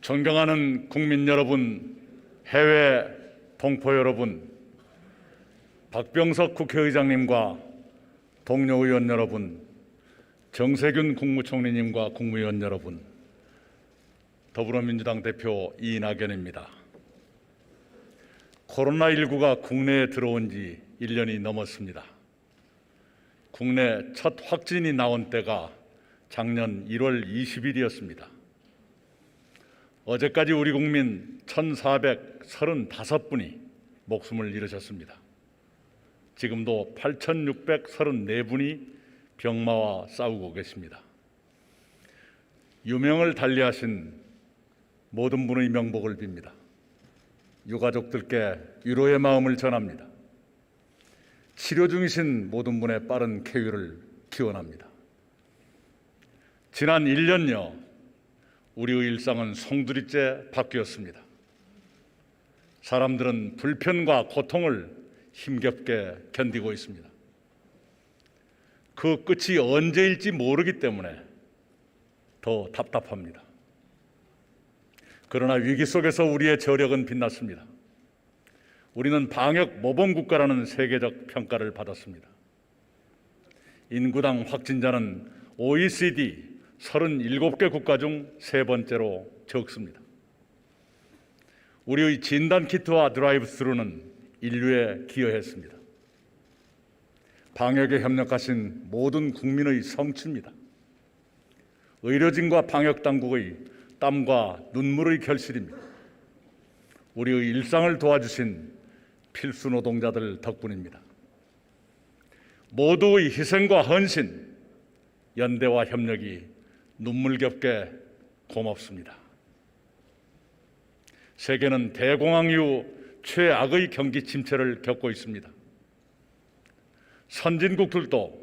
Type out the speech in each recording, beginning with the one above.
존경하는 국민 여러분, 해외 동포 여러분, 박병석 국회의장님과 동료 의원 여러분, 정세균 국무총리님과 국무위원 여러분, 더불어민주당 대표 이낙연입니다. 코로나19가 국내에 들어온 지 1년이 넘었습니다. 국내 첫 확진이 나온 때가 작년 1월 20일이었습니다. 어제까지 우리 국민 1,435분이 목숨을 잃으셨습니다. 지금도 8,634분이 병마와 싸우고 계십니다. 유명을 달리하신 모든 분의 명복을 빕니다. 유가족들께 위로의 마음을 전합니다. 치료 중이신 모든 분의 빠른 쾌유를 기원합니다. 지난 1년여 우리의 일상은 송두리째 바뀌었습니다. 사람들은 불편과 고통을 힘겹게 견디고 있습니다. 그 끝이 언제일지 모르기 때문에 더 답답합니다. 그러나 위기 속에서 우리의 저력은 빛났습니다. 우리는 방역 모범 국가라는 세계적 평가를 받았습니다. 인구당 확진자는 OECD 37개 국가 중 세 번째로 적습니다. 우리의 진단키트와 드라이브스루는 인류에 기여했습니다. 방역에 협력하신 모든 국민의 성취입니다. 의료진과 방역당국의 땀과 눈물의 결실입니다. 우리의 일상을 도와주신 필수 노동자들 덕분입니다. 모두의 희생과 헌신, 연대와 협력이 눈물겹게 고맙습니다. 세계는 대공황 이후 최악의 경기 침체를 겪고 있습니다. 선진국들도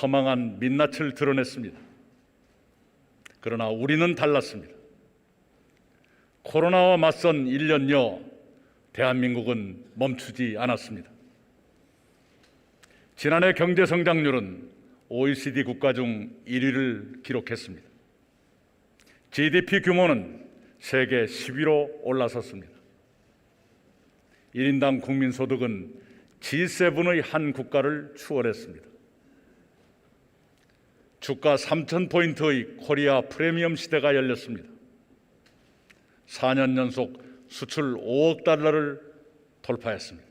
허망한 민낯을 드러냈습니다. 그러나 우리는 달랐습니다. 코로나와 맞선 1년여 대한민국은 멈추지 않았습니다. 지난해 경제 성장률은 OECD 국가 중 1위를 기록했습니다. GDP 규모는 세계 10위로 올라섰습니다. 1인당 국민소득은 G7의 한 국가를 추월했습니다. 주가 3,000포인트의 코리아 프리미엄 시대가 열렸습니다. 4년 연속 수출 5억 달러를 돌파했습니다.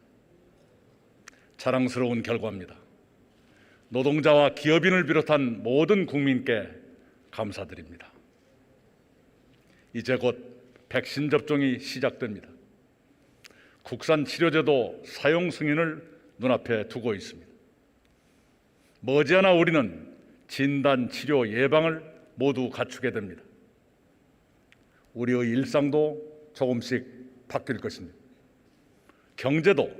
자랑스러운 결과입니다. 노동자와 기업인을 비롯한 모든 국민께 감사드립니다. 이제 곧 백신 접종이 시작됩니다. 국산 치료제도 사용 승인을 눈앞에 두고 있습니다. 머지않아 우리는 진단, 치료, 예방을 모두 갖추게 됩니다. 우리의 일상도 조금씩 바뀔 것입니다. 경제도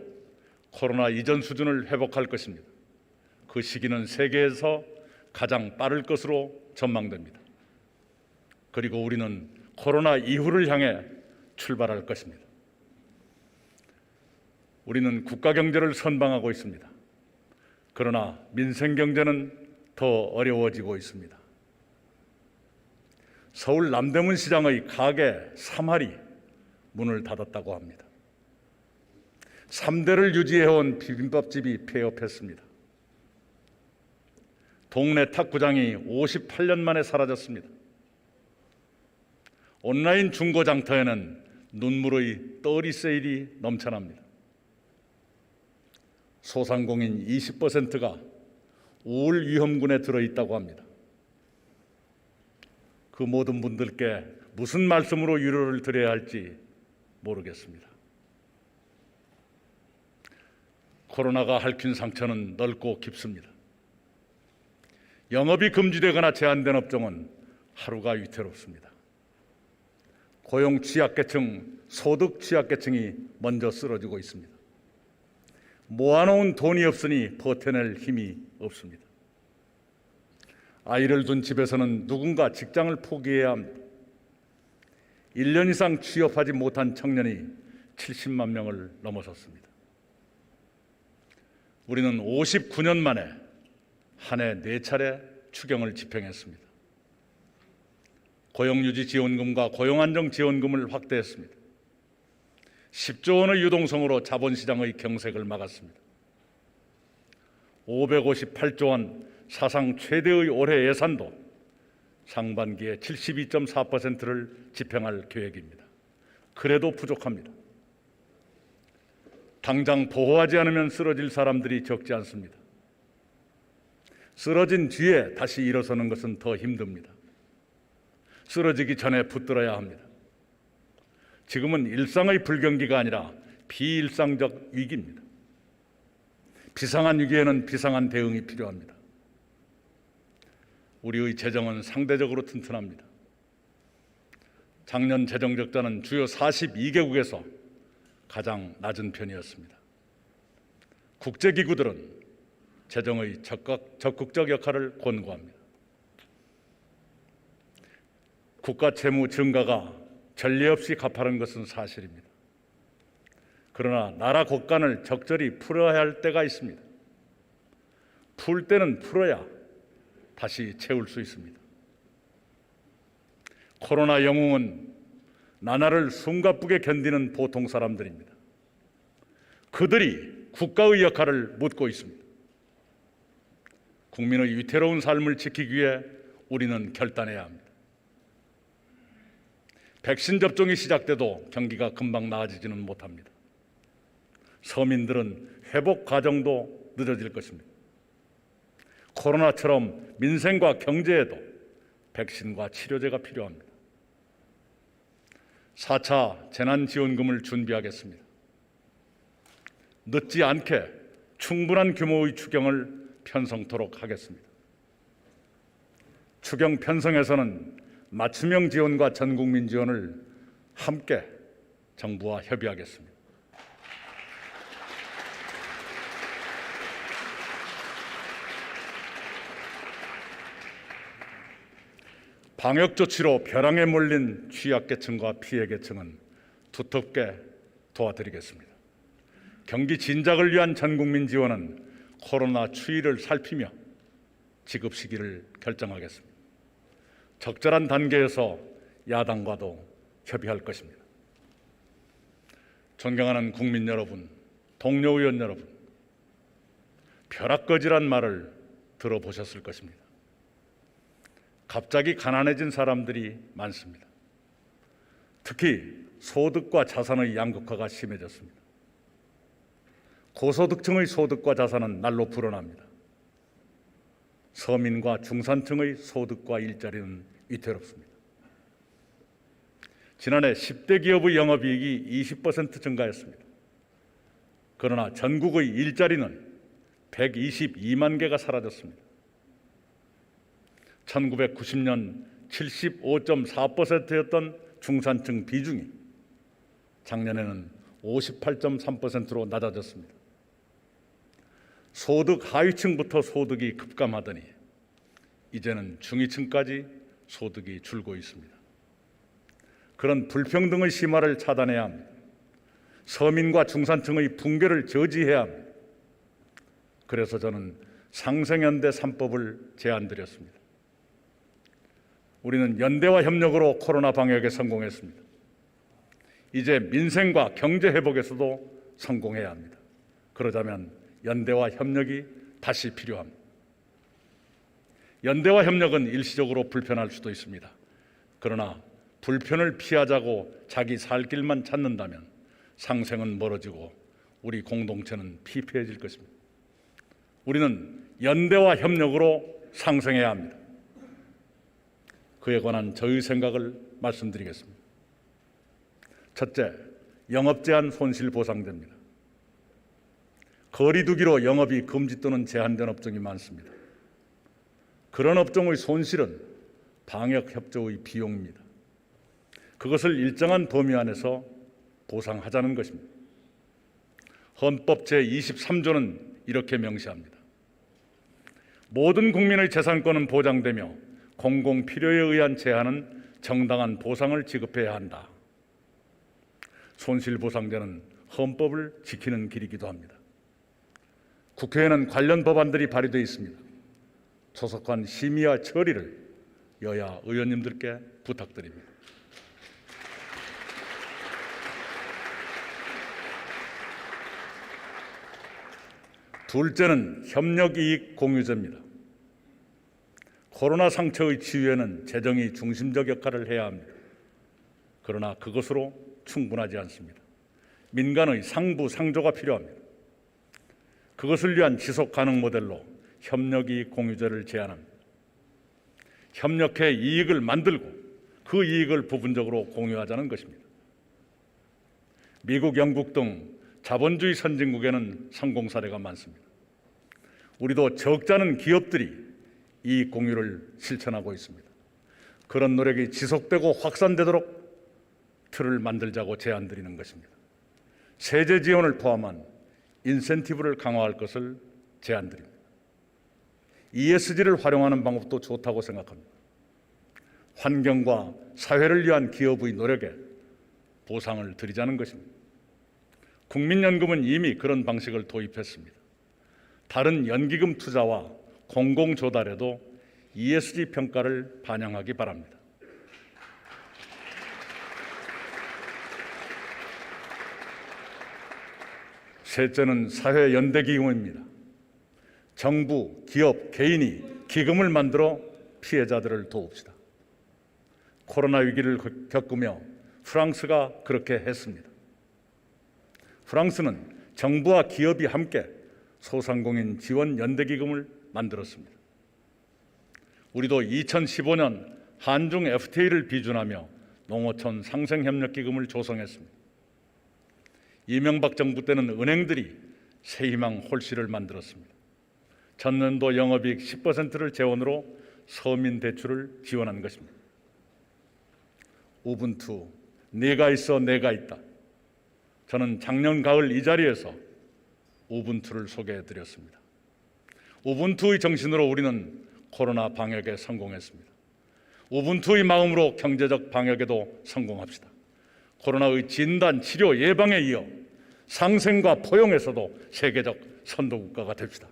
코로나 이전 수준을 회복할 것입니다. 그 시기는 세계에서 가장 빠를 것으로 전망됩니다. 그리고 우리는 코로나 이후를 향해 출발할 것입니다. 우리는 국가 경제를 선방하고 있습니다. 그러나 민생 경제는 더 어려워지고 있습니다. 서울 남대문 시장의 가게 3할이 문을 닫았다고 합니다. 3대를 유지해온 비빔밥집이 폐업했습니다. 동네 탁구장이 58년 만에 사라졌습니다. 온라인 중고 장터에는 눈물의 떨이 세일이 넘쳐납니다. 소상공인 20%가 우울 위험군에 들어있다고 합니다. 그 모든 분들께 무슨 말씀으로 위로를 드려야 할지 모르겠습니다. 코로나가 핥힌 상처는 넓고 깊습니다. 영업이 금지되거나 제한된 업종은 하루가 위태롭습니다. 고용 취약계층, 소득 취약계층이 먼저 쓰러지고 있습니다. 모아놓은 돈이 없으니 버텨낼 힘이 없습니다. 아이를 둔 집에서는 누군가 직장을 포기해야 합니다. 1년 이상 취업하지 못한 청년이 70만 명을 넘어섰습니다. 우리는 59년 만에 한 해 4차례 추경을 집행했습니다. 고용유지 지원금과 고용안정지원금을 확대했습니다. 10조 원의 유동성으로 자본시장의 경색을 막았습니다. 558조 원 사상 최대의 올해 예산도 상반기에 72.4%를 집행할 계획입니다. 그래도 부족합니다. 당장 보호하지 않으면 쓰러질 사람들이 적지 않습니다. 쓰러진 뒤에 다시 일어서는 것은 더 힘듭니다. 쓰러지기 전에 붙들어야 합니다. 지금은 일상의 불경기가 아니라 비일상적 위기입니다. 비상한 위기에는 비상한 대응이 필요합니다. 우리의 재정은 상대적으로 튼튼합니다. 작년 재정 적자는 주요 42개국에서 가장 낮은 편이었습니다. 국제기구들은 재정의 적극적 역할을 권고합니다. 국가 채무 증가가 전례 없이 가파른 것은 사실입니다. 그러나 나라 곳간을 적절히 풀어야 할 때가 있습니다. 풀 때는 풀어야 다시 채울 수 있습니다. 코로나 영웅은 나날을 숨가쁘게 견디는 보통 사람들입니다. 그들이 국가의 역할을 묻고 있습니다. 국민의 위태로운 삶을 지키기 위해 우리는 결단해야 합니다. 백신 접종이 시작돼도 경기가 금방 나아지지는 못합니다. 서민들은 회복 과정도 늦어질 것입니다. 코로나처럼 민생과 경제에도 백신과 치료제가 필요합니다. 4차 재난지원금을 준비하겠습니다. 늦지 않게 충분한 규모의 추경을 편성토록 하겠습니다. 추경 편성에서는 맞춤형 지원과 전국민 지원을 함께 정부와 협의하겠습니다. 방역 조치로 벼랑에 몰린 취약계층과 피해계층은 두텁게 도와드리겠습니다. 경기 진작을 위한 전국민 지원은 코로나 추이를 살피며 지급 시기를 결정하겠습니다. 적절한 단계에서 야당과도 협의할 것입니다. 존경하는 국민 여러분, 동료 의원 여러분, 벼락거지란 말을 들어보셨을 것입니다. 갑자기 가난해진 사람들이 많습니다. 특히 소득과 자산의 양극화가 심해졌습니다. 고소득층의 소득과 자산은 날로 불어납니다. 서민과 중산층의 소득과 일자리는 위태롭습니다. 지난해 10대 기업의 영업이익이 20% 증가했습니다. 그러나 전국의 일자리는 122만 개가 사라졌습니다. 1990년 75.4%였던 중산층 비중이 작년에는 58.3%로 낮아졌습니다. 소득 하위층부터 소득이 급감하더니 이제는 중위층까지 소득이 줄고 있습니다. 그런 불평등의 심화를 차단해야 합니다. 서민과 중산층의 붕괴를 저지해야 합니다. 그래서 저는 상생연대 3법을 제안드렸습니다. 우리는 연대와 협력으로 코로나 방역에 성공했습니다. 이제 민생과 경제 회복에서도 성공해야 합니다. 그러자면 연대와 협력이 다시 필요합니다. 연대와 협력은 일시적으로 불편할 수도 있습니다. 그러나 불편을 피하자고 자기 살 길만 찾는다면 상생은 멀어지고 우리 공동체는 피폐해질 것입니다. 우리는 연대와 협력으로 상생해야 합니다. 그에 관한 저의 생각을 말씀드리겠습니다. 첫째, 영업 제한 손실 보상제입니다. 거리 두기로 영업이 금지 또는 제한된 업종이 많습니다. 그런 업종의 손실은 방역 협조의 비용입니다. 그것을 일정한 범위 안에서 보상하자는 것입니다. 헌법 제23조는 이렇게 명시합니다. 모든 국민의 재산권은 보장되며 공공 필요에 의한 제한은 정당한 보상을 지급해야 한다. 손실보상제는 헌법을 지키는 길이기도 합니다. 국회에는 관련 법안들이 발의되어 있습니다. 조속한 심의와 처리를 여야 의원님들께 부탁드립니다. 둘째는 협력이익 공유제입니다. 코로나 상처의 치유에는 재정이 중심적 역할을 해야 합니다. 그러나 그것으로 충분하지 않습니다. 민간의 상부 상조가 필요합니다. 그것을 위한 지속 가능 모델로 협력이익 공유제를 제안합니다. 협력해 이익을 만들고 그 이익을 부분적으로 공유하자는 것입니다. 미국, 영국 등 자본주의 선진국에는 성공 사례가 많습니다. 우리도 적지 않은 기업들이 이 공유를 실천하고 있습니다. 그런 노력이 지속되고 확산되도록 틀을 만들자고 제안드리는 것입니다. 세제 지원을 포함한 인센티브를 강화할 것을 제안드립니다. ESG를 활용하는 방법도 좋다고 생각합니다. 환경과 사회를 위한 기업의 노력에 보상을 드리자는 것입니다. 국민연금은 이미 그런 방식을 도입했습니다. 다른 연기금 투자와 공공조달에도 ESG 평가를 반영하기 바랍니다. 셋째는 사회연대기금입니다. 정부, 기업, 개인이 기금을 만들어 피해자들을 도웁시다. 코로나 위기를 겪으며 프랑스가 그렇게 했습니다. 프랑스는 정부와 기업이 함께 소상공인 지원 연대기금을 만들었습니다. 우리도 2015년 한중 FTA를 비준하며 농어촌 상생협력기금을 조성했습니다. 이명박 정부 때는 은행들이 새희망 홀씨를 만들었습니다. 전년도 영업이익 10%를 재원으로 서민 대출을 지원한 것입니다. 우분투, 내가 있어 내가 있다. 저는 작년 가을 이 자리에서 우분투를 소개해드렸습니다. 우분투의 정신으로 우리는 코로나 방역에 성공했습니다. 우분투의 마음으로 경제적 방역에도 성공합시다. 코로나의 진단, 치료, 예방에 이어 상생과 포용에서도 세계적 선도국가가 됩시다.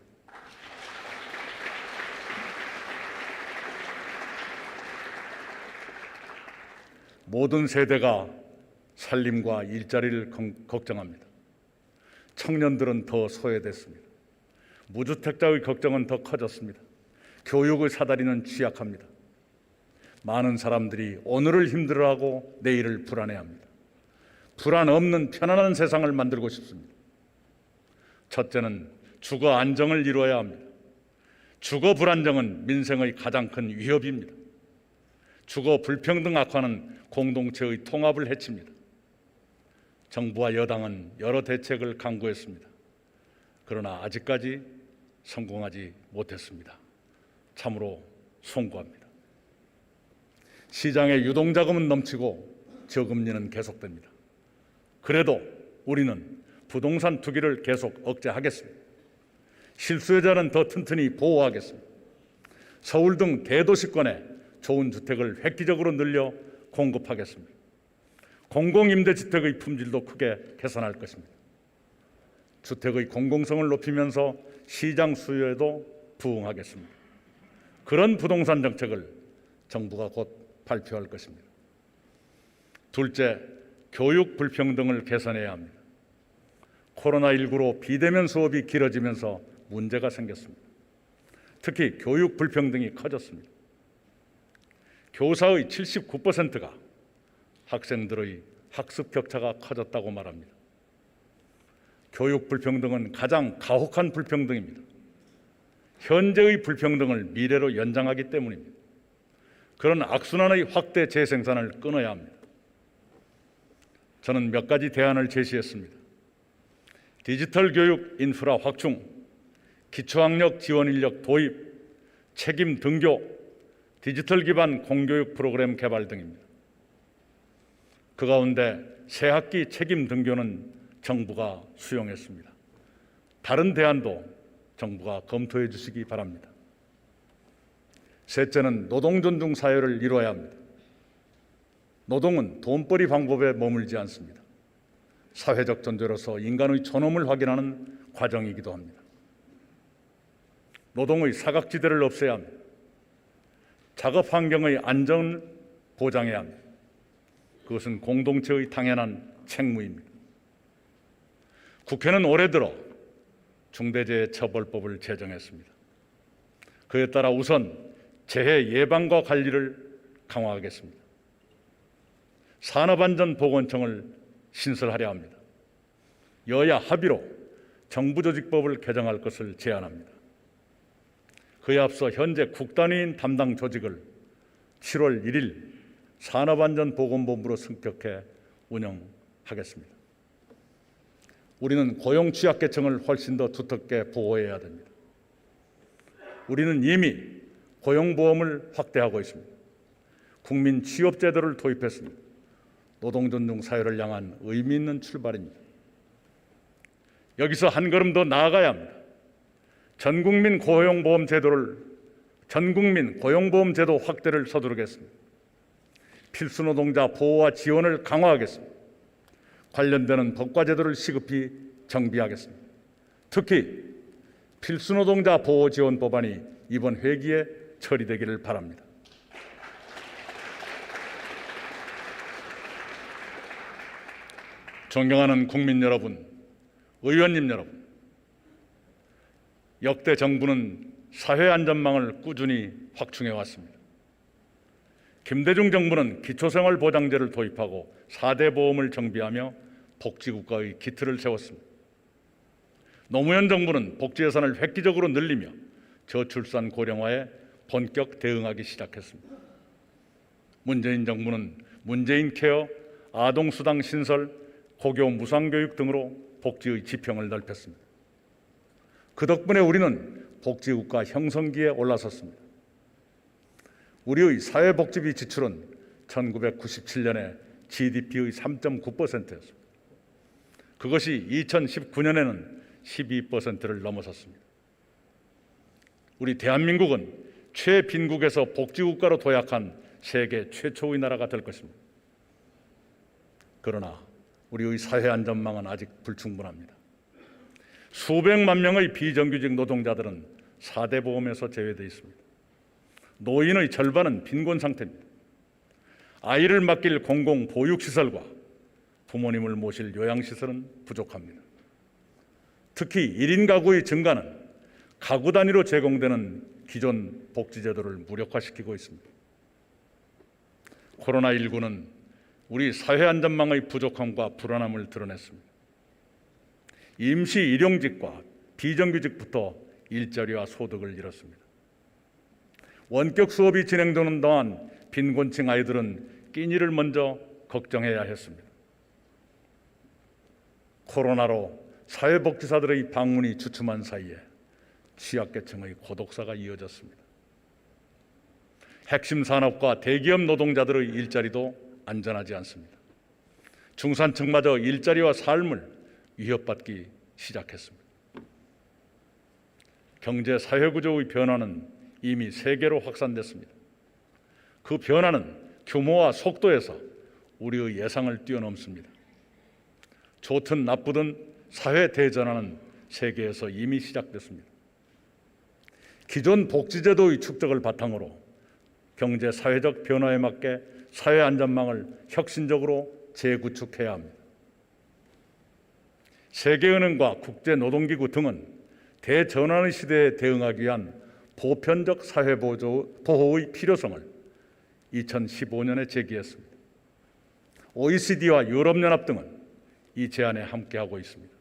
모든 세대가 살림과 일자리를 걱정합니다. 청년들은 더 소외됐습니다. 무주택자의 걱정은 더 커졌습니다. 교육의 사다리는 취약합니다. 많은 사람들이 오늘을 힘들어하고 내일을 불안해합니다. 불안 없는 편안한 세상을 만들고 싶습니다. 첫째는 주거 안정을 이루어야 합니다. 주거 불안정은 민생의 가장 큰 위협입니다. 주거 불평등 악화는 공동체의 통합을 해칩니다. 정부와 여당은 여러 대책을 강구했습니다. 그러나 아직까지 성공하지 못했습니다. 참으로 송구합니다. 시장에 유동자금은 넘치고 저금리는 계속됩니다. 그래도 우리는 부동산 투기를 계속 억제하겠습니다. 실수요자는 더 튼튼히 보호하겠습니다. 서울 등 대도시권에 좋은 주택을 획기적으로 늘려 공급하겠습니다. 공공임대주택의 품질도 크게 개선할 것입니다. 주택의 공공성을 높이면서 시장 수요에도 부응하겠습니다. 그런 부동산 정책을 정부가 곧 발표할 것입니다. 둘째, 교육 불평등을 개선해야 합니다. 코로나19로 비대면 수업이 길어지면서 문제가 생겼습니다. 특히 교육 불평등이 커졌습니다. 교사의 79%가 학생들의 학습 격차가 커졌다고 말합니다. 교육 불평등은 가장 가혹한 불평등입니다. 현재의 불평등을 미래로 연장하기 때문입니다. 그런 악순환의 확대 재생산을 끊어야 합니다. 저는 몇 가지 대안을 제시했습니다. 디지털 교육 인프라 확충, 기초학력 지원 인력 도입, 책임 등교, 디지털 기반 공교육 프로그램 개발 등입니다. 그 가운데 새학기 책임 등교는 정부가 수용했습니다. 다른 대안도 정부가 검토해 주시기 바랍니다. 셋째는 노동 존중 사회를 이루어야 합니다. 노동은 돈벌이 방법에 머물지 않습니다. 사회적 존재로서 인간의 존엄을 확인하는 과정이기도 합니다. 노동의 사각지대를 없애야 합니다. 작업 환경의 안전을 보장해야 합니다. 그것은 공동체의 당연한 책무입니다. 국회는 올해 들어 중대재해처벌법을 제정했습니다. 그에 따라 우선 재해 예방과 관리를 강화하겠습니다. 산업안전보건청을 신설하려 합니다. 여야 합의로 정부조직법을 개정할 것을 제안합니다. 그에 앞서 현재 국단위인 담당 조직을 7월 1일 산업안전보건본부로 승격해 운영하겠습니다. 우리는 고용취약계층을 훨씬 더 두텁게 보호해야 됩니다. 우리는 이미 고용보험을 확대하고 있습니다. 국민 취업제도를 도입했습니다. 노동존중 사회를 향한 의미 있는 출발입니다. 여기서 한 걸음 더 나아가야 합니다. 전국민 고용보험 제도 확대를 서두르겠습니다. 필수 노동자 보호와 지원을 강화하겠습니다. 관련되는 법과 제도를 시급히 정비하겠습니다. 특히 필수 노동자 보호 지원 법안이 이번 회기에 처리되기를 바랍니다. 존경하는 국민 여러분, 의원님 여러분, 역대 정부는 사회안전망을 꾸준히 확충해 왔습니다. 김대중 정부는 기초생활보장제를 도입하고 4대 보험을 정비하며 복지국가의 기틀을 세웠습니다. 노무현 정부는 복지 예산을 획기적으로 늘리며 저출산 고령화에 본격 대응하기 시작했습니다. 문재인 정부는 문재인 케어, 아동수당 신설, 고교 무상교육 등으로 복지의 지평을 넓혔습니다. 그 덕분에 우리는 복지국가 형성기에 올라섰습니다. 우리의 사회복지비 지출은 1997년에 GDP의 3.9%였습니다. 그것이 2019년에는 12%를 넘어섰습니다. 우리 대한민국은 최빈국에서 복지국가로 도약한 세계 최초의 나라가 될 것입니다. 그러나 우리의 사회안전망은 아직 불충분합니다. 수백만 명의 비정규직 노동자들은 4대 보험에서 제외되어 있습니다. 노인의 절반은 빈곤 상태입니다. 아이를 맡길 공공보육시설과 부모님을 모실 요양시설은 부족합니다. 특히 1인 가구의 증가는 가구 단위로 제공되는 기존 복지제도를 무력화시키고 있습니다. 코로나19는 우리 사회안전망의 부족함과 불안함을 드러냈습니다. 임시 일용직과 비정규직부터 일자리와 소득을 잃었습니다. 원격 수업이 진행되는 동안 빈곤층 아이들은 끼니를 먼저 걱정해야 했습니다. 코로나로 사회복지사들의 방문이 주춤한 사이에 취약계층의 고독사가 이어졌습니다. 핵심 산업과 대기업 노동자들의 일자리도 안전하지 않습니다. 중산층마저 일자리와 삶을 위협받기 시작했습니다. 경제 사회구조의 변화는 이미 세계로 확산됐습니다. 그 변화는 규모와 속도에서 우리의 예상을 뛰어넘습니다. 좋든 나쁘든 사회 대전환은 세계에서 이미 시작됐습니다. 기존 복지제도의 축적을 바탕으로 경제 사회적 변화에 맞게 사회 안전망을 혁신적으로 재구축해야 합니다. 세계은행과 국제노동기구 등은 대전환의 시대에 대응하기 위한 보편적 사회보호의 필요성을 2015년에 제기했습니다. OECD와 유럽연합 등은 이 제안에 함께하고 있습니다.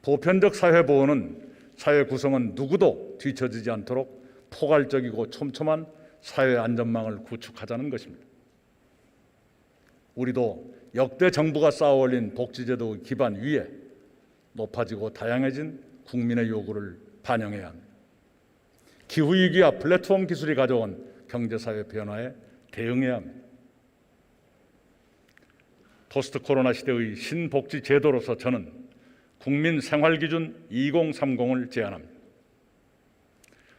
보편적 사회보호는 사회 구성원 누구도 뒤처지지 않도록 포괄적이고 촘촘한 사회 안전망을 구축하자는 것입니다. 우리도 역대 정부가 쌓아올린 복지제도의 기반 위에 높아지고 다양해진 국민의 요구를 반영해야 합니다. 기후위기와 플랫폼 기술이 가져온 경제사회 변화에 대응해야 합니다. 포스트 코로나 시대의 신복지 제도로서 저는 국민생활기준 2030을 제안합니다.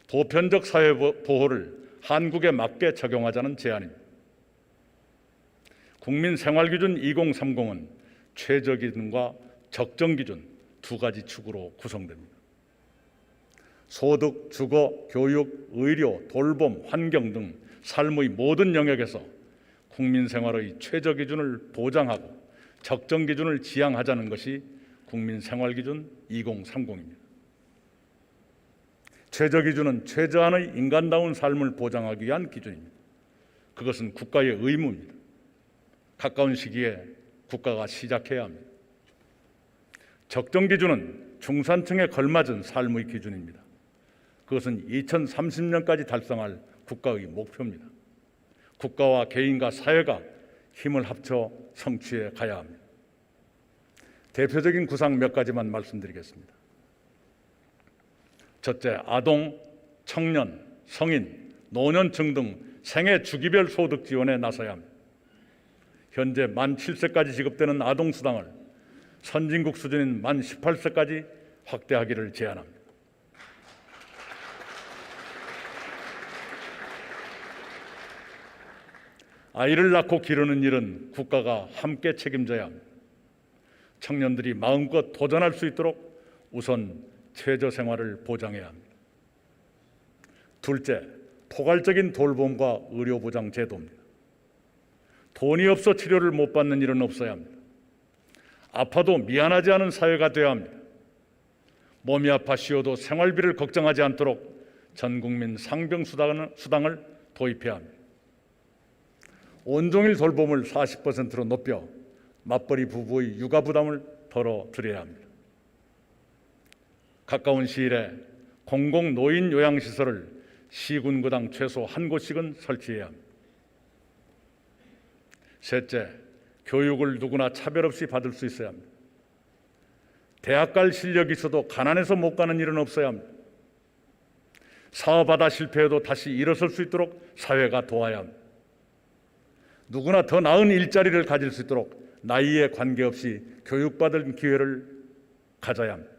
보편적 사회보호를 한국에 맞게 적용하자는 제안입니다. 국민생활기준 2030은 최저기준과 적정기준 두 가지 축으로 구성됩니다. 소득, 주거, 교육, 의료, 돌봄, 환경 등 삶의 모든 영역에서 국민 생활의 최저 기준을 보장하고 적정 기준을 지향하자는 것이 국민 생활 기준 2030입니다. 최저 기준은 최저한의 인간다운 삶을 보장하기 위한 기준입니다. 그것은 국가의 의무입니다. 가까운 시기에 국가가 시작해야 합니다. 적정 기준은 중산층에 걸맞은 삶의 기준입니다. 그것은 2030년까지 달성할 국가의 목표입니다. 국가와 개인과 사회가 힘을 합쳐 성취해 가야 합니다. 대표적인 구상 몇 가지만 말씀드리겠습니다. 첫째, 아동, 청년, 성인, 노년층 등 생애 주기별 소득 지원에 나서야 합니다. 현재 만 7세까지 지급되는 아동수당을 선진국 수준인 만 18세까지 확대하기를 제안합니다. 아이를 낳고 기르는 일은 국가가 함께 책임져야 합니다. 청년들이 마음껏 도전할 수 있도록 우선 최저 생활을 보장해야 합니다. 둘째, 포괄적인 돌봄과 의료보장 제도입니다. 돈이 없어 치료를 못 받는 일은 없어야 합니다. 아파도 미안하지 않은 사회가 되어야 합니다. 몸이 아파 쉬어도 생활비를 걱정하지 않도록 전 국민 상병수당을 도입해야 합니다. 온종일 돌봄을 40%로 높여 맞벌이 부부의 육아 부담을 덜어드려야 합니다. 가까운 시일에 공공 노인 요양시설을 시군구당 최소 한 곳씩은 설치해야 합니다. 셋째, 교육을 누구나 차별 없이 받을 수 있어야 합니다. 대학 갈 실력이 있어도 가난해서 못 가는 일은 없어야 합니다. 사업하다 실패해도 다시 일어설 수 있도록 사회가 도와야 합니다. 누구나 더 나은 일자리를 가질 수 있도록 나이에 관계없이 교육받을 기회를 가져야 합니다.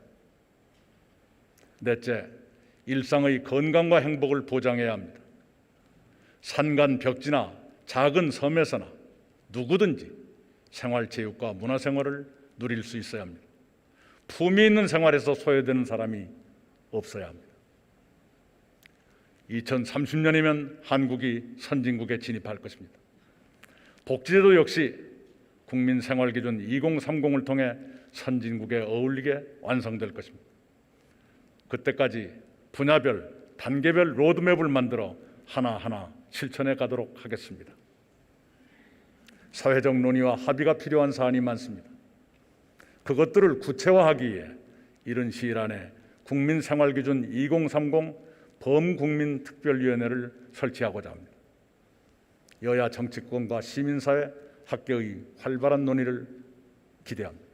넷째, 일상의 건강과 행복을 보장해야 합니다. 산간 벽지나 작은 섬에서나 누구든지 생활체육과 문화생활을 누릴 수 있어야 합니다. 품위 있는 생활에서 소외되는 사람이 없어야 합니다. 2030년이면 한국이 선진국에 진입할 것입니다. 복지제도 역시 국민생활기준 2030을 통해 선진국에 어울리게 완성될 것입니다. 그때까지 분야별, 단계별 로드맵을 만들어 하나하나 실천해 가도록 하겠습니다. 사회적 논의와 합의가 필요한 사안이 많습니다. 그것들을 구체화하기 위해 이른 시일 안에 국민생활기준 2030 범국민특별위원회를 설치하고자 합니다. 여야 정치권과 시민사회, 학계의 활발한 논의를 기대합니다.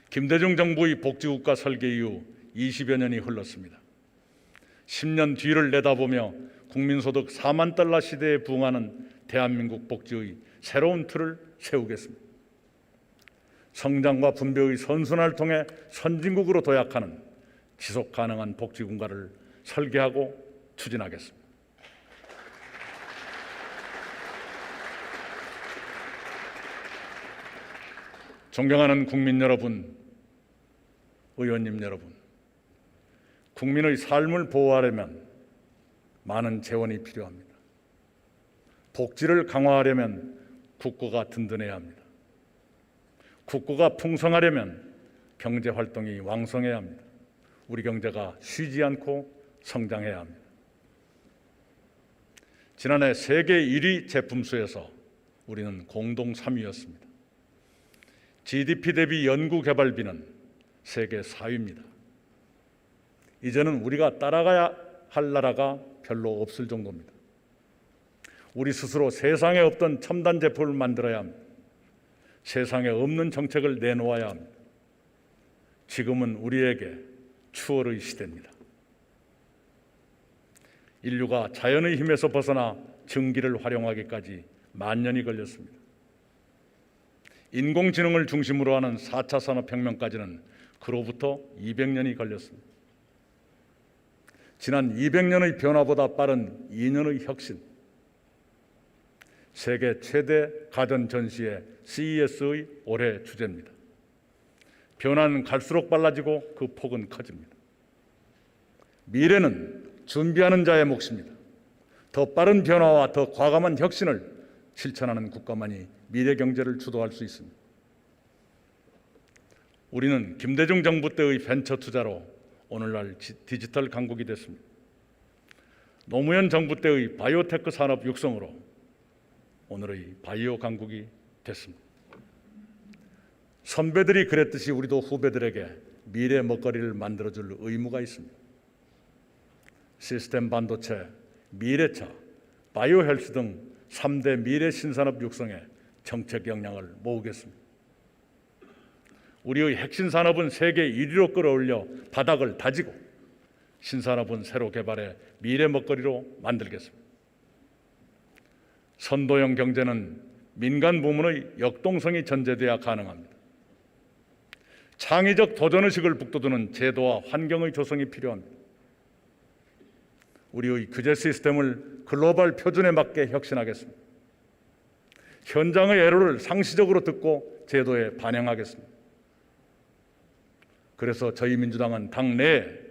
김대중 정부의 복지국가 설계 이후 20여 년이 흘렀습니다. 10년 뒤를 내다보며 국민소득 4만 달러 시대에 부응하는 대한민국 복지의 새로운 틀을 세우겠습니다. 성장과 분배의 선순환을 통해 선진국으로 도약하는 지속 가능한 복지 국가를 설계하고 추진하겠습니다. 존경하는 국민 여러분, 의원님 여러분, 국민의 삶을 보호하려면 많은 재원이 필요합니다. 복지를 강화하려면 국고가 든든해야 합니다. 국고가 풍성하려면 경제 활동이 왕성해야 합니다. 우리 경제가 쉬지 않고 성장해야 합니다. 지난해 세계 1위 제품 수에서 우리는 공동 3위였습니다. GDP 대비 연구개발비는 세계 4위입니다. 이제는 우리가 따라가야 할 나라가 별로 없을 정도입니다. 우리 스스로 세상에 없던 첨단 제품을 만들어야 합니다. 세상에 없는 정책을 내놓아야 합니다. 지금은 우리에게 추월의 시대입니다. 인류가 자연의 힘에서 벗어나 전기를 활용하기까지 만년이 걸렸습니다. 인공지능을 중심으로 하는 4차 산업혁명까지는 그로부터 200년이 걸렸습니다. 지난 200년의 변화보다 빠른 2년의 혁신, 세계 최대 가전 전시회 CES의 올해 주제입니다. 변화는 갈수록 빨라지고 그 폭은 커집니다. 미래는 준비하는 자의 몫입니다. 더 빠른 변화와 더 과감한 혁신을 실천하는 국가만이 미래 경제를 주도할 수 있습니다. 우리는 김대중 정부 때의 벤처 투자로 오늘날 디지털 강국이 됐습니다. 노무현 정부 때의 바이오테크 산업 육성으로 오늘의 바이오 강국이 됐습니다. 선배들이 그랬듯이 우리도 후배들에게 미래 먹거리를 만들어줄 의무가 있습니다. 시스템 반도체, 미래차, 바이오 헬스 등 3대 미래 신산업 육성에 정책 역량을 모으겠습니다. 우리의 핵심 산업은 세계 1위로 끌어올려 바닥을 다지고 신산업은 새로 개발해 미래 먹거리로 만들겠습니다. 선도형 경제는 민간 부문의 역동성이 전제돼야 가능합니다. 창의적 도전의식을 북돋우는 제도와 환경의 조성이 필요합니다. 우리의 규제 시스템을 글로벌 표준에 맞게 혁신하겠습니다. 현장의 애로를 상시적으로 듣고 제도에 반영하겠습니다. 그래서 저희 민주당은 당내에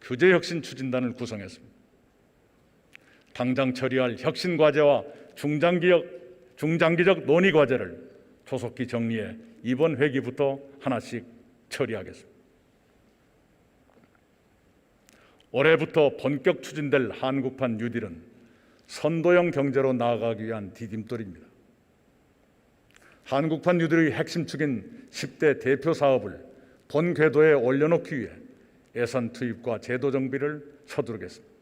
규제혁신 추진단을 구성했습니다. 당장 처리할 혁신 과제와 중장기적 논의 과제를 조속히 정리해 이번 회기부터 하나씩 처리하겠습니다. 올해부터 본격 추진될 한국판 뉴딜은 선도형 경제로 나아가기 위한 디딤돌입니다. 한국판 뉴딜의 핵심 축인 10대 대표 사업을 본 궤도에 올려놓기 위해 예산 투입과 제도 정비를 서두르겠습니다.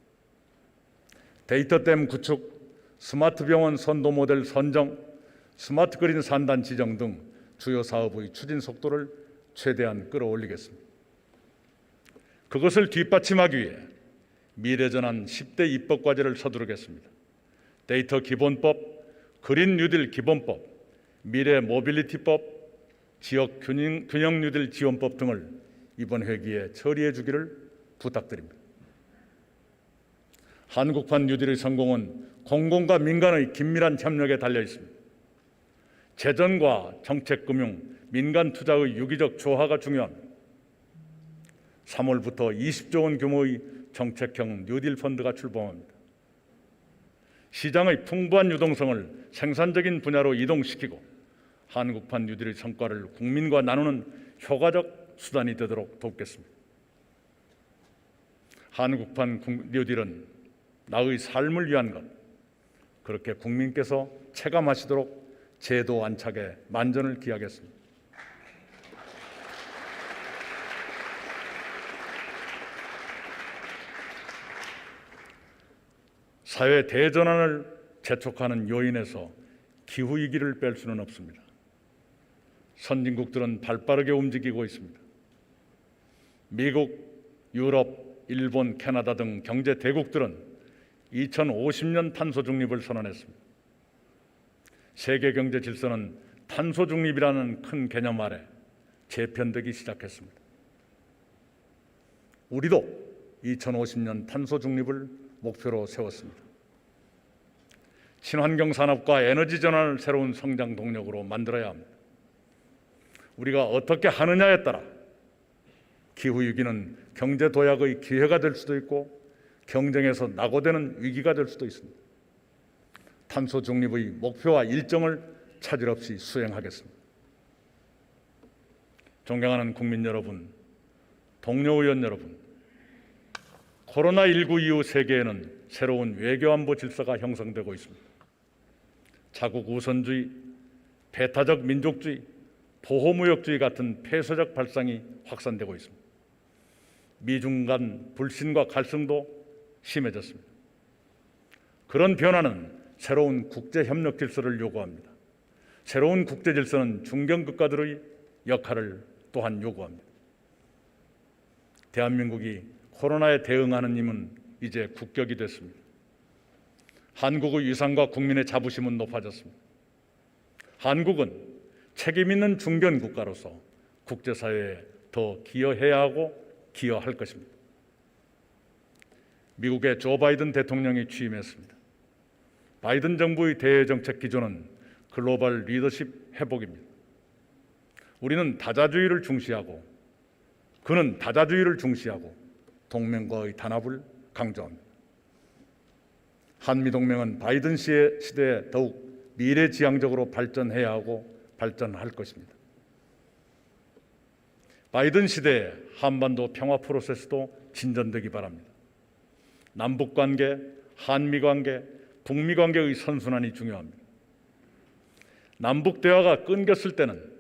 데이터댐 구축, 스마트 병원 선도 모델 선정, 스마트 그린 산단 지정 등 주요 사업의 추진 속도를 최대한 끌어올리겠습니다. 그것을 뒷받침하기 위해 미래전환 10대 입법 과제를 서두르겠습니다. 데이터 기본법, 그린 뉴딜 기본법, 미래 모빌리티법, 지역 균형 뉴딜 지원법 등을 이번 회기에 처리해 주기를 부탁드립니다. 한국판 뉴딜의 성공은 공공과 민간의 긴밀한 협력에 달려 있습니다. 재정과 정책, 금융, 민간 투자의 유기적 조화가 중요합니다. 3월부터 20조 원 규모의 정책형 뉴딜 펀드가 출범합니다. 시장의 풍부한 유동성을 생산적인 분야로 이동시키고 한국판 뉴딜의 성과를 국민과 나누는 효과적 수단이 되도록 돕겠습니다. 한국판 뉴딜은 나의 삶을 위한 것, 그렇게 국민께서 체감하시도록 제도 안착에 만전을 기하겠습니다. 사회 대전환을 재촉하는 요인에서 기후위기를 뺄 수는 없습니다. 선진국들은 발빠르게 움직이고 있습니다. 미국, 유럽, 일본, 캐나다 등 경제 대국들은 2050년 탄소 중립을 선언했습니다. 세계 경제 질서는 탄소 중립이라는 큰 개념 아래 재편되기 시작했습니다. 우리도 2050년 탄소 중립을 목표로 세웠습니다. 친환경 산업과 에너지 전환을 새로운 성장 동력으로 만들어야 합니다. 우리가 어떻게 하느냐에 따라 기후위기는 경제 도약의 기회가 될 수도 있고 경쟁에서 낙오되는 위기가 될 수도 있습니다. 탄소 중립의 목표와 일정을 차질 없이 수행하겠습니다. 존경하는 국민 여러분, 동료 의원 여러분, 코로나19 이후 세계에는 새로운 외교안보 질서가 형성되고 있습니다. 자국 우선주의, 배타적 민족주의, 보호무역주의 같은 폐쇄적 발상이 확산되고 있습니다. 미중 간 불신과 갈등도 심해졌습니다. 그런 변화는 새로운 국제협력 질서를 요구합니다. 새로운 국제 질서는 중견국가들의 역할을 또한 요구합니다. 대한민국이 코로나에 대응하는 힘은 이제 국격이 됐습니다. 한국의 위상과 국민의 자부심은 높아졌습니다. 한국은 책임 있는 중견 국가로서 국제사회에 더 기여해야 하고 기여할 것입니다. 미국의 조 바이든 대통령이 취임했습니다. 바이든 정부의 대외정책 기조는 글로벌 리더십 회복입니다. 우리는 다자주의를 중시하고 그는 다자주의를 중시하고 동맹과의 단합을 강조합니다. 한미동맹은 바이든 씨의 시대에 더욱 미래지향적으로 발전해야 하고 발전할 것입니다. 바이든 시대에 한반도 평화 프로세스도 진전되기 바랍니다. 남북관계, 한미관계, 북미관계의 선순환이 중요합니다. 남북대화가 끊겼을 때는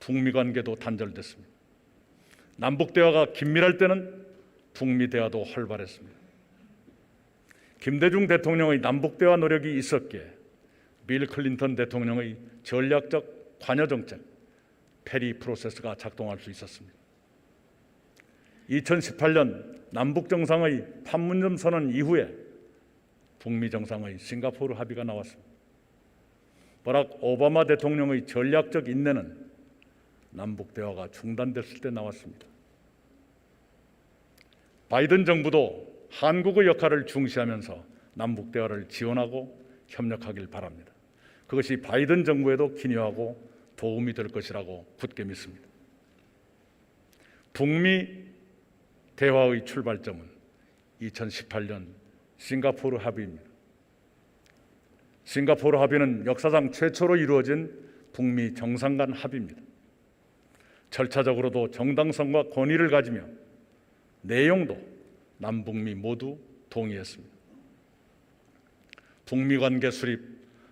북미관계도 단절됐습니다. 남북대화가 긴밀할 때는 북미대화도 활발했습니다. 김대중 대통령의 남북대화 노력이 있었기에 빌 클린턴 대통령의 전략적 관여 정책, 페리 프로세스가 작동할 수 있었습니다. 2018년 남북 정상의 판문점 선언 이후에 북미 정상의 싱가포르 합의가 나왔습니다. 버락 오바마 대통령의 전략적 인내는 남북 대화가 중단됐을 때 나왔습니다. 바이든 정부도 한국의 역할을 중시하면서 남북 대화를 지원하고 협력하길 바랍니다. 그것이 바이든 정부에도 기여하고 도움이 될 것이라고 굳게 믿습니다. 북미 대화의 출발점은 2018년 싱가포르 합의입니다. 싱가포르 합의는 역사상 최초로 이루어진 북미 정상 간 합의입니다. 절차적으로도 정당성과 권위를 가지며 내용도 남북미 모두 동의했습니다. 북미 관계 수립,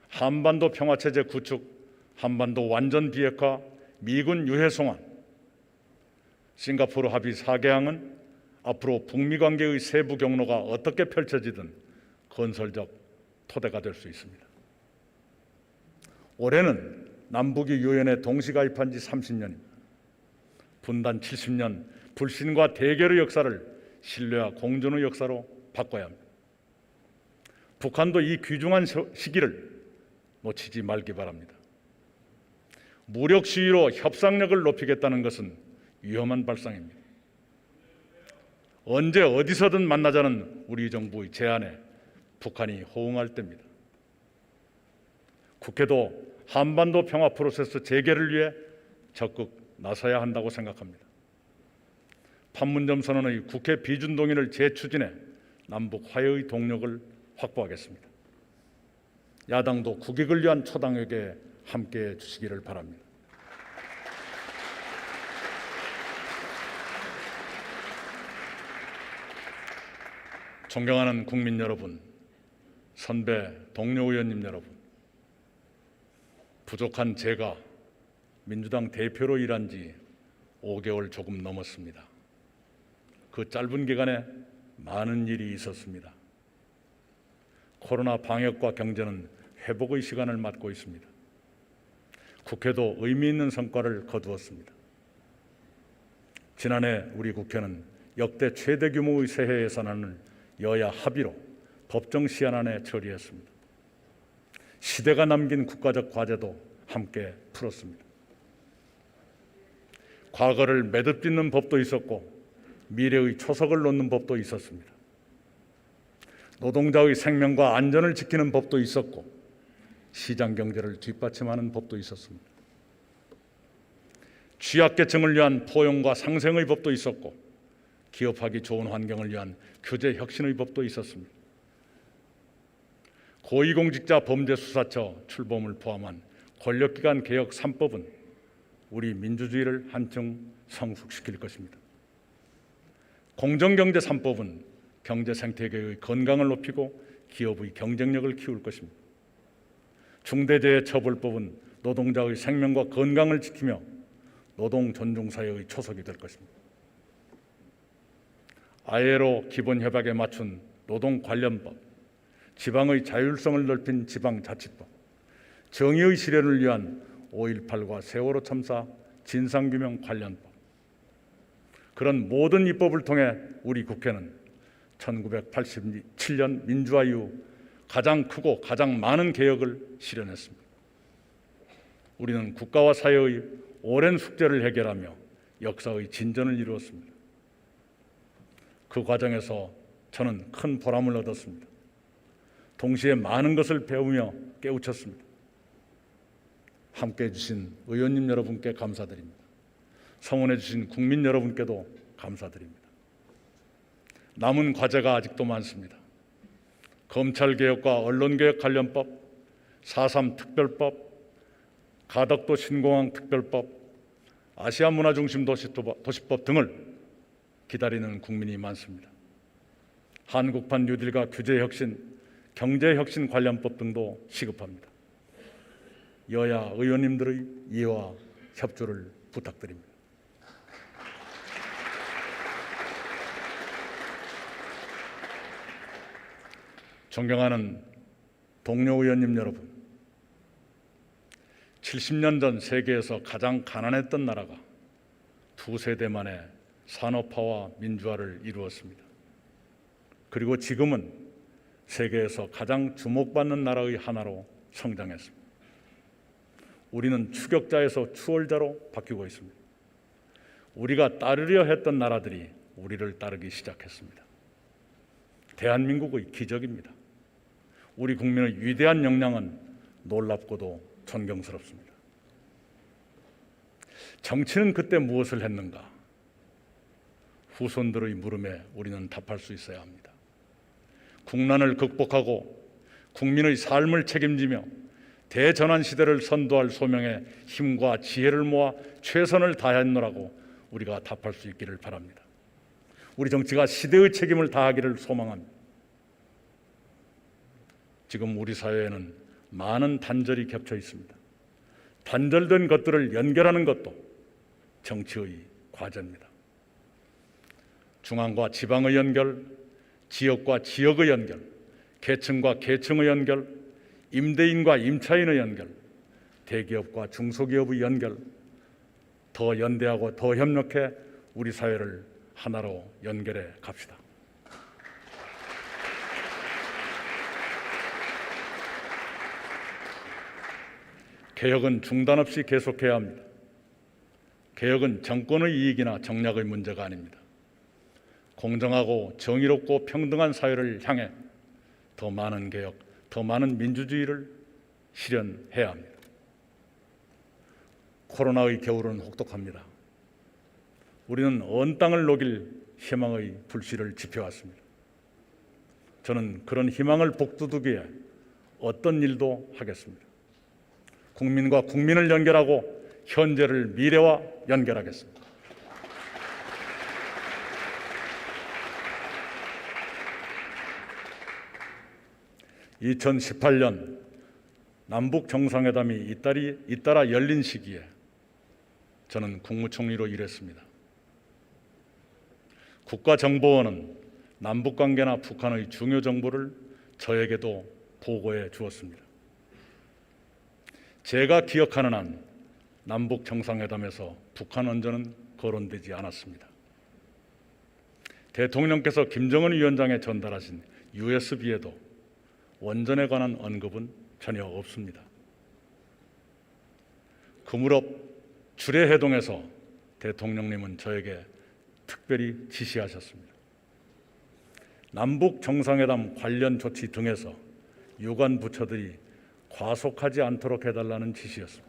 한반도 평화체제 구축, 한반도 완전 비핵화, 미군 유해 송환, 싱가포르 합의 4개항은 앞으로 북미 관계의 세부 경로가 어떻게 펼쳐지든 건설적 토대가 될 수 있습니다. 올해는 남북이 유엔에 동시가입한 지 30년입니다. 분단 70년, 불신과 대결의 역사를 신뢰와 공존의 역사로 바꿔야 합니다. 북한도 이 귀중한 시기를 놓치지 말기 바랍니다. 무력 시위로 협상력을 높이겠다는 것은 위험한 발상입니다. 언제 어디서든 만나자는 우리 정부의 제안에 북한이 호응할 때입니다. 국회도 한반도 평화 프로세스 재개를 위해 적극 나서야 한다고 생각합니다. 판문점 선언의 국회 비준 동의를 재추진해 남북 화해의 동력을 확보하겠습니다. 야당도 국익을 위한 초당에게 함께해 주시기를 바랍니다. 존경하는 국민 여러분, 선배 동료 의원님 여러분, 부족한 제가 민주당 대표로 일한 지 5개월 조금 넘었습니다. 그 짧은 기간에 많은 일이 있었습니다. 코로나 방역과 경제는 회복의 시간을 맞고 있습니다. 국회도 의미 있는 성과를 거두었습니다. 지난해 우리 국회는 역대 최대 규모의 새해 예산안을 여야 합의로 법정 시한 안에 처리했습니다. 시대가 남긴 국가적 과제도 함께 풀었습니다. 과거를 매듭짓는 법도 있었고 미래의 초석을 놓는 법도 있었습니다. 노동자의 생명과 안전을 지키는 법도 있었고 시장 경제를 뒷받침하는 법도 있었습니다. 취약계층을 위한 포용과 상생의 법도 있었고 기업하기 좋은 환경을 위한 규제 혁신의 법도 있었습니다. 고위공직자 범죄수사처 출범을 포함한 권력기관 개혁 3법은 우리 민주주의를 한층 성숙시킬 것입니다. 공정경제 3법은 경제 생태계의 건강을 높이고 기업의 경쟁력을 키울 것입니다. 중대재해처벌법은 노동자의 생명과 건강을 지키며 노동 존중사회의 초석이 될 것입니다. ILO 기본협약에 맞춘 노동 관련법, 지방의 자율성을 넓힌 지방자치법, 정의의 실현을 위한 5.18과 세월호 참사 진상규명 관련법, 그런 모든 입법을 통해 우리 국회는 1987년 민주화 이후 가장 크고 가장 많은 개혁을 실현했습니다. 우리는 국가와 사회의 오랜 숙제를 해결하며 역사의 진전을 이루었습니다. 그 과정에서 저는 큰 보람을 얻었습니다. 동시에 많은 것을 배우며 깨우쳤습니다. 함께해 주신 의원님 여러분께 감사드립니다. 성원해 주신 국민 여러분께도 감사드립니다. 남은 과제가 아직도 많습니다. 검찰개혁과 언론개혁 관련법, 4.3 특별법, 가덕도 신공항 특별법, 아시아 문화중심 도시법 등을 기다리는 국민이 많습니다. 한국판 뉴딜과 규제혁신, 경제혁신 관련법 등도 시급합니다. 여야 의원님들의 이해와 협조를 부탁드립니다. 존경하는 동료 의원님 여러분, 70년 전 세계에서 가장 가난했던 나라가 두 세대 만에 산업화와 민주화를 이루었습니다. 그리고 지금은 세계에서 가장 주목받는 나라의 하나로 성장했습니다. 우리는 추격자에서 추월자로 바뀌고 있습니다. 우리가 따르려 했던 나라들이 우리를 따르기 시작했습니다. 대한민국의 기적입니다. 우리 국민의 위대한 역량은 놀랍고도 존경스럽습니다. 정치는 그때 무엇을 했는가? 후손들의 물음에 우리는 답할 수 있어야 합니다. 국난을 극복하고 국민의 삶을 책임지며 대전환 시대를 선도할 소명에 힘과 지혜를 모아 최선을 다했노라고 우리가 답할 수 있기를 바랍니다. 우리 정치가 시대의 책임을 다하기를 소망합니다. 지금 우리 사회에는 많은 단절이 겹쳐 있습니다. 단절된 것들을 연결하는 것도 정치의 과제입니다. 중앙과 지방의 연결, 지역과 지역의 연결, 계층과 계층의 연결, 임대인과 임차인의 연결, 대기업과 중소기업의 연결, 더 연대하고 더 협력해 우리 사회를 하나로 연결해 갑시다. 개혁은 중단 없이 계속해야 합니다. 개혁은 정권의 이익이나 정략의 문제가 아닙니다. 공정하고 정의롭고 평등한 사회를 향해 더 많은 개혁, 더 많은 민주주의를 실현해야 합니다. 코로나의 겨울은 혹독합니다. 우리는 언 땅을 녹일 희망의 불씨를 지펴왔습니다. 저는 그런 희망을 복돋우기 위해 어떤 일도 하겠습니다. 국민과 국민을 연결하고 현재를 미래와 연결하겠습니다. (2018년) 남북 정상회담이 잇따라 열린 시기에 저는 국무총리로 일했습니다. 국가정보원은 남북관계나 북한의 중요 정보를 저에게도 보고해 주었습니다. 제가 기억하는 한 남북 정상회담에서 북한 원전은 거론되지 않았습니다. 대통령께서 김정은 위원장에 전달하신 USB에도 원전에 관한 언급은 전혀 없습니다. 그 무렵 주례회동에서 대통령님은 저에게 특별히 지시하셨습니다. 남북 정상회담 관련 조치 등에서 유관 부처들이 과속하지 않도록 해달라는 지시였습니다.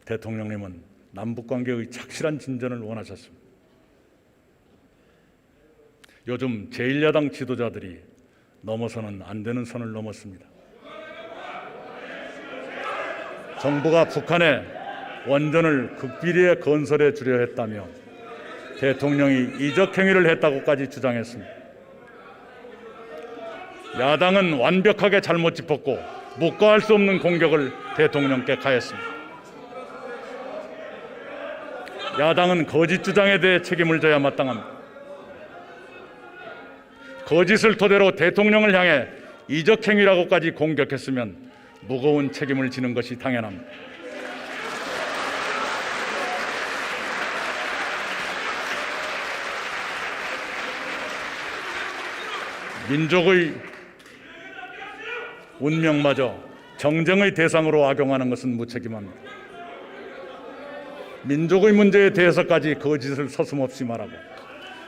대통령님은 남북관계의 착실한 진전을 원하셨습니다. 요즘 제1야당 지도자들이 넘어서는 안 되는 선을 넘었습니다. 정부가 북한에 원전을 극비리에 건설해 주려 했다며 대통령이 이적 행위를 했다고까지 주장했습니다. 야당은 완벽하게 잘못 짚었고 묵과할 수 없는 공격을 대통령께 가했습니다. 야당은 거짓 주장에 대해 책임을 져야 마땅합니다. 거짓을 토대로 대통령을 향해 이적 행위라고까지 공격했으면 무거운 책임을 지는 것이 당연합니다. 민족의 운명마저 정쟁의 대상으로 악용하는 것은 무책임합니다. 민족의 문제에 대해서까지 거짓을 서슴없이 말하고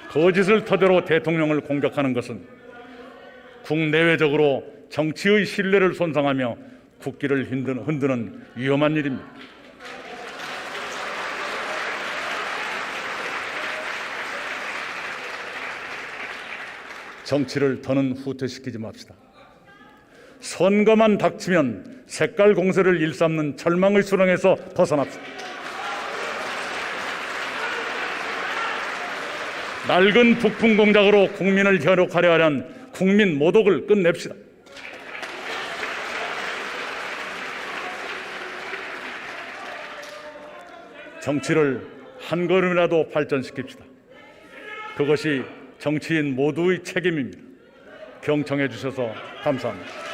거짓을 토대로 대통령을 공격하는 것은 국내외적으로 정치의 신뢰를 손상하며 국기를 흔드는 위험한 일입니다. 정치를 더는 후퇴시키지 맙시다. 선거만 닥치면 색깔 공세를 일삼는 절망의 수렁에서 벗어납시다. 낡은 북풍 공작으로 국민을 현혹하려 하는 국민 모독을 끝냅시다. 정치를 한 걸음이라도 발전시킵시다. 그것이 정치인 모두의 책임입니다. 경청해 주셔서 감사합니다.